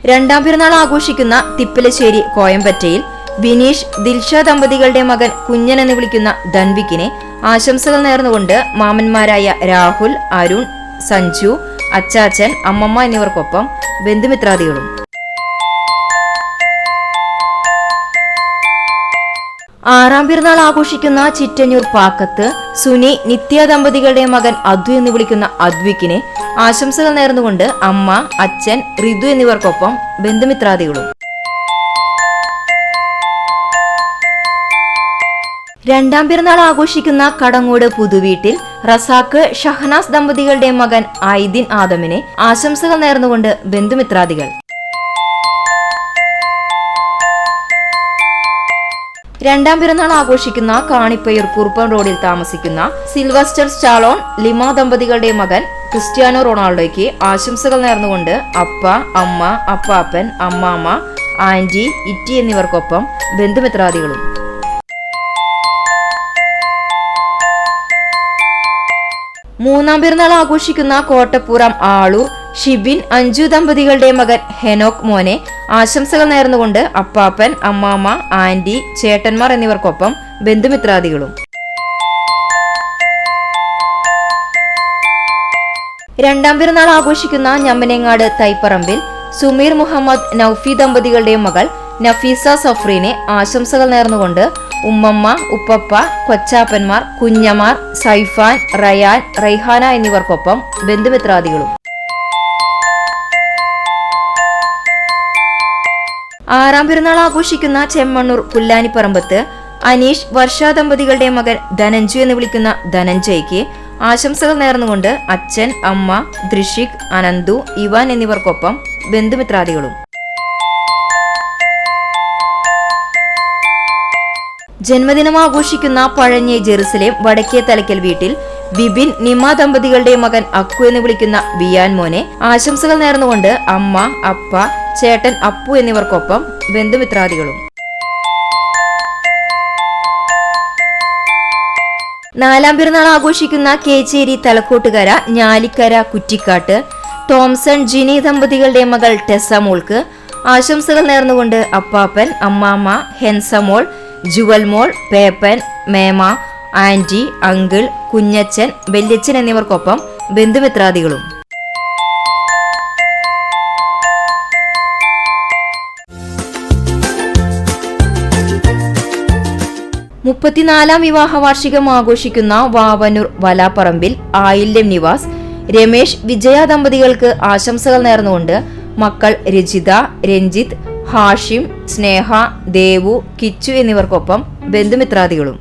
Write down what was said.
രണ്ടാം പിറന്നാൾ ആഘോഷിക്കുന്ന തിപ്പലശ്ശേരി കോയമ്പറ്റയിൽ ബിനീഷ് ദിൽഷ ദമ്പതികളുടെ മകൻ കുഞ്ഞൻ എന്ന് വിളിക്കുന്ന ധൻവിക്കിനെ ആശംസകൾ നേർന്നുകൊണ്ട് മാമന്മാരായ രാഹുൽ, അരുൺ, സഞ്ജു, അച്ചാച്ചൻ, അമ്മമ്മ എന്നിവർക്കൊപ്പം ബന്ധുമിത്രാദികളും. ആറാം പിറന്നാൾ ആഘോഷിക്കുന്ന ചിറ്റഞ്ഞൂർ പാക്കത്ത് സുനി, നിത്യ ദമ്പതികളുടെ മകൻ അദ്വു എന്ന് വിളിക്കുന്ന അദ്വിക്കിനെ ആശംസകൾ നേർന്നുകൊണ്ട് അമ്മ, അച്ഛൻ, ഋതു എന്നിവർക്കൊപ്പം ബന്ധുമിത്രാദികളും. രണ്ടാം പിറന്നാൾ ആഘോഷിക്കുന്ന കടങ്ങോട് പുതുവീട്ടിൽ റസാഖ്, ഷഹനാസ് ദമ്പതികളുടെ മകൻ ഐദിൻ ആദമിനെ ആശംസകൾ നേർന്നുകൊണ്ട് ബന്ധുമിത്രാദികൾ. രണ്ടാം പിറന്നാൾ ആഘോഷിക്കുന്ന കാണിപ്പയ്യൂർ കുറുപ്പൻ റോഡിൽ താമസിക്കുന്ന സിൽവസ്റ്റർ സ്റ്റാലോൺ, ലിമ ദമ്പതികളുടെ മകൻ ക്രിസ്ത്യാനോ റൊണാൾഡോയ്ക്ക് ആശംസകൾ നേർന്നുകൊണ്ട് അപ്പ, അമ്മ, അപ്പാപ്പൻ, അമ്മാമ്മ, ആന്റി, ഇറ്റി എന്നിവർക്കൊപ്പം ബന്ധുമിത്രാദികളും. മൂന്നാം പിറന്നാൾ ആഘോഷിക്കുന്ന കോട്ടപ്പുറം ആളൂർ ഷിബിൻ, അഞ്ജു ദമ്പതികളുടെ മകൻ ഹെനോക് മോനെ ആശംസകൾ നേർന്നുകൊണ്ട് അപ്പാപ്പൻ, അമ്മാമ്മ, ആന്റി, ചേട്ടന്മാർ എന്നിവർക്കൊപ്പം ബന്ധുമിത്രാദികളും. രണ്ടാം പിറന്നാൾ ആഘോഷിക്കുന്ന ഞമ്മനേങ്ങാട് തൈപ്പറമ്പിൽ സുമീർ മുഹമ്മദ്, നൌഫി ദമ്പതികളുടെ മകൾ നഫീസ സഫ്രീനെ ആശംസകൾ നേർന്നുകൊണ്ട് ഉമ്മമ്മ, ഉപ്പപ്പ, കൊച്ചാപ്പന്മാർ, കുഞ്ഞമാർ, സൈഫാൻ, റയാൻ, റൈഹാന എന്നിവർക്കൊപ്പം ബന്ധുമിത്രാദികളും. ആറാം പിറന്നാൾ ആഘോഷിക്കുന്ന ചെമ്മണ്ണൂർ പുല്ലാനിപ്പറമ്പത്ത് അനീഷ്, വർഷ ദമ്പതികളുടെ മകൻ ധനഞ്ജു എന്ന് വിളിക്കുന്ന ധനഞ്ജയ്ക്ക് ആശംസകൾ നേർന്നുകൊണ്ട് അച്ഛൻ, അമ്മ, ദൃഷിക്, അനന്തു, ഇവാൻ എന്നിവർക്കൊപ്പം ബന്ധുമിത്രാദികളും. ജന്മദിനം ആഘോഷിക്കുന്ന പഴഞ്ഞി ജെറുസലേം വടക്കേ തലയ്ക്കൽ വീട്ടിൽ ബിബിൻ, നിമ ദമ്പതികളുടെ മകൻ അക്കു എന്ന് വിളിക്കുന്ന വിയാൻ മോനെ ആശംസകൾ നേർന്നുകൊണ്ട് അമ്മ, അപ്പ, ചേട്ടൻ അപ്പു എന്നിവർക്കൊപ്പം ബന്ധുമിത്രാദികളും. നാലാം പിറന്നാൾ ആഘോഷിക്കുന്ന കേച്ചേരി തലക്കോട്ടുകര ഞാലിക്കര കുറ്റിക്കാട്ട് തോംസൺ, ജിനി ദമ്പതികളുടെ മകൾ ടെസമോൾക്ക് ആശംസകൾ നേർന്നുകൊണ്ട് അപ്പാപ്പൻ, അമ്മാമ്മ, ഹെൻസമോൾ, ജുവൽമോൾ, പേപ്പൻ, മേമ, ആന്റി, അങ്കിൾ, കുഞ്ഞച്ചൻ, വല്യച്ചൻ എന്നിവർക്കൊപ്പം ബന്ധുമിത്രാദികളും. മുപ്പത്തിനാലാം വിവാഹ വാർഷികം ആഘോഷിക്കുന്ന വാവന്നൂർ വലാപ്പറമ്പിൽ ആയില്യം നിവാസ് രമേശ്, വിജയ ദമ്പതികൾക്ക് ആശംസകൾ നേർന്നുകൊണ്ട് മക്കൾ രജിത, രഞ്ജിത്ത്, ഹാഷിം, സ്നേഹ, ദേവു, കിച്ചു എന്നിവർക്കൊപ്പം ബന്ധുമിത്രാദികളും.